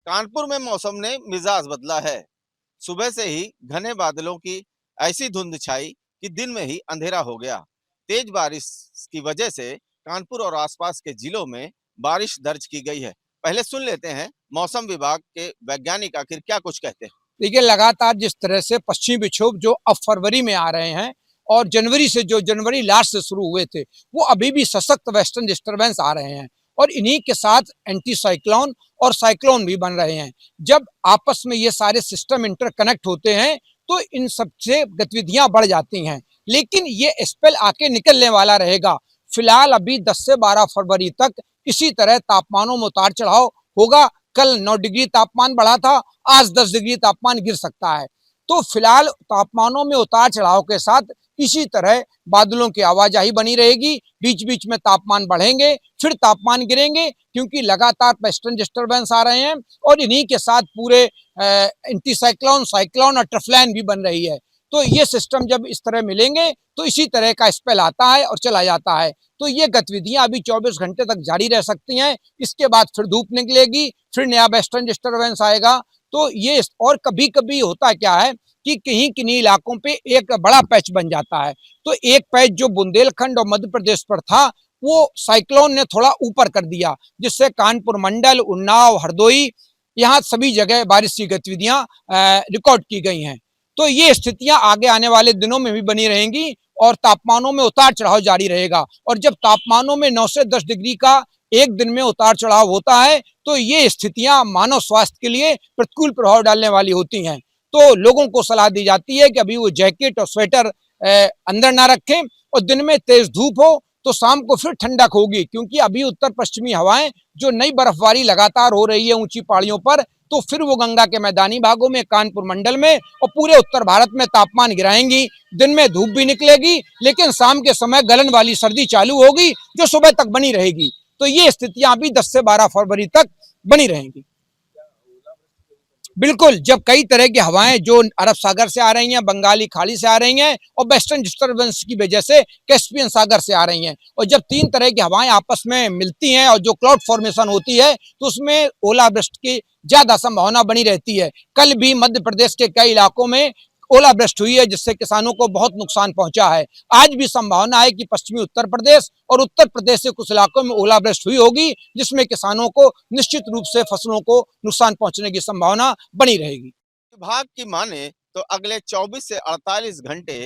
कानपुर में मौसम ने मिजाज बदला है। सुबह से ही घने बादलों की ऐसी धुंध छाई कि दिन में ही अंधेरा हो गया। तेज बारिश की वजह से कानपुर और आसपास के जिलों में बारिश दर्ज की गई है। पहले सुन लेते हैं मौसम विभाग के वैज्ञानिक आखिर क्या कुछ कहते हैं। देखिए, लगातार जिस तरह से पश्चिमी विक्षोभ जो अब फरवरी में आ रहे हैं और जनवरी लास्ट से शुरू हुए थे, वो अभी भी सशक्त वेस्टर्न डिस्टर्बेंस आ रहे हैं और इन्हीं के साथ एंटी साइक्लोन और साइक्लोन भी बन रहे हैं। जब आपस में ये सारे सिस्टम इंटरकनेक्ट होते हैं तो इन सबसे गतिविधियां बढ़ जाती हैं, लेकिन ये स्पेल आके निकलने वाला रहेगा। फिलहाल अभी 10 से 12 फरवरी तक इसी तरह तापमानों में उतार चढ़ाव होगा। कल 9 डिग्री तापमान बढ़ा था, आज 10 डिग्री तापमान गिर सकता है। तो फिलहाल तापमानों में उतार चढ़ाव के साथ इसी तरह बादलों की आवाजाही बनी रहेगी। बीच बीच में तापमान बढ़ेंगे, फिर तापमान गिरेंगे, क्योंकि लगातार वेस्टर्न डिस्टर्बेंस आ रहे हैं और इन्हीं के साथ पूरे एंटी साइक्लोन, साइक्लोन और ट्रफलाइन भी बन रही है। तो ये सिस्टम जब इस तरह मिलेंगे तो इसी तरह का स्पेल आता है और चला जाता है। तो ये गतिविधियां अभी 24 घंटे तक जारी रह सकती हैं। इसके बाद फिर धूप निकलेगी, फिर नया वेस्टर्न डिस्टर्बेंस आएगा। तो ये और कभी कभी होता क्या है कि कहीं किन्हीं इलाकों पे एक बड़ा पैच बन जाता है। तो एक पैच जो बुंदेलखंड और मध्य प्रदेश पर था, वो साइक्लोन ने थोड़ा ऊपर कर दिया, जिससे कानपुर मंडल, उन्नाव, हरदोई, यहाँ सभी जगह बारिश की गतिविधियां रिकॉर्ड की गई हैं। तो ये स्थितियां आगे आने वाले दिनों में भी बनी रहेंगी और तापमानों में उतार चढ़ाव जारी रहेगा। और जब तापमानों में 9 से 10 डिग्री का एक दिन में उतार चढ़ाव होता है तो ये स्थितियां मानव स्वास्थ्य के लिए प्रतिकूल प्रभाव डालने वाली होती हैं। तो लोगों को सलाह दी जाती है कि अभी वो जैकेट और स्वेटर अंदर ना रखें और दिन में तेज धूप हो तो शाम को फिर ठंडक होगी, क्योंकि अभी उत्तर पश्चिमी हवाएं जो नई बर्फबारी लगातार हो रही है ऊंची पहाड़ियों पर, तो फिर वो गंगा के मैदानी भागों में, कानपुर मंडल में और पूरे उत्तर भारत में तापमान गिराएंगी। दिन में धूप भी निकलेगी, लेकिन शाम के समय गलन वाली सर्दी चालू होगी जो सुबह तक बनी रहेगी। तो ये स्थितियां अभी 10 से 12 फरवरी तक बनी रहेंगी। बिल्कुल, जब कई तरह की हवाएं जो अरब सागर से आ रही हैं, बंगाली खाड़ी से आ रही हैं और वेस्टर्न डिस्टर्बेंस की वजह से कैस्पियन सागर से आ रही हैं, और जब 3 तरह की हवाएं आपस में मिलती हैं और जो क्लाउड फॉर्मेशन होती है तो उसमें ओलावृष्टि की ज्यादा संभावना बनी रहती है। कल भी मध्य प्रदेश के कई इलाकों में ओलावृष्टि हुई है, जिससे किसानों को बहुत नुकसान पहुंचा है। आज भी संभावना है कि पश्चिमी उत्तर प्रदेश और उत्तर प्रदेश के कुछ इलाकों में ओलावृष्टि हुई होगी, जिसमें किसानों को निश्चित रूप से फसलों को नुकसान पहुंचने की संभावना बनी रहेगी। विभाग की माने तो अगले 24 से 48 घंटे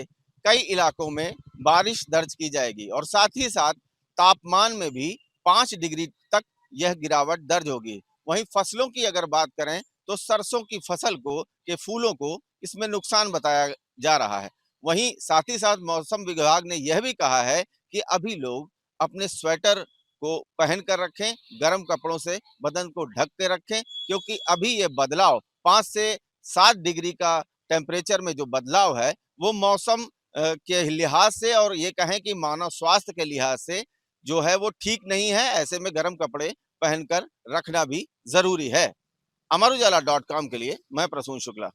कई इलाकों में बारिश दर्ज की जाएगी और साथ ही साथ तापमान में भी 5 डिग्री तक यह गिरावट दर्ज होगी। वहीं फसलों की अगर बात करें तो सरसों की फसल के फूलों को इसमें नुकसान बताया जा रहा है। वहीं साथ ही साथ मौसम विभाग ने यह भी कहा है कि अभी लोग अपने स्वेटर को पहन कर रखें, गर्म कपड़ों से बदन को ढक के रखें, क्योंकि अभी ये बदलाव 5 से 7 डिग्री का टेम्परेचर में जो बदलाव है वो मौसम के लिहाज से और ये कहें कि मानव स्वास्थ्य के लिहाज से जो है वो ठीक नहीं है। ऐसे में गर्म कपड़े पहनकर रखना भी जरूरी है। अमर उजाला.com के लिए मैं प्रसून शुक्ला।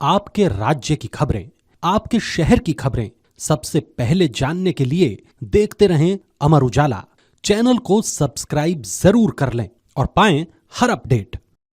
आपके राज्य की खबरें, आपके शहर की खबरें सबसे पहले जानने के लिए देखते रहें अमर उजाला। चैनल को सब्सक्राइब जरूर कर लें और पाएं हर अपडेट।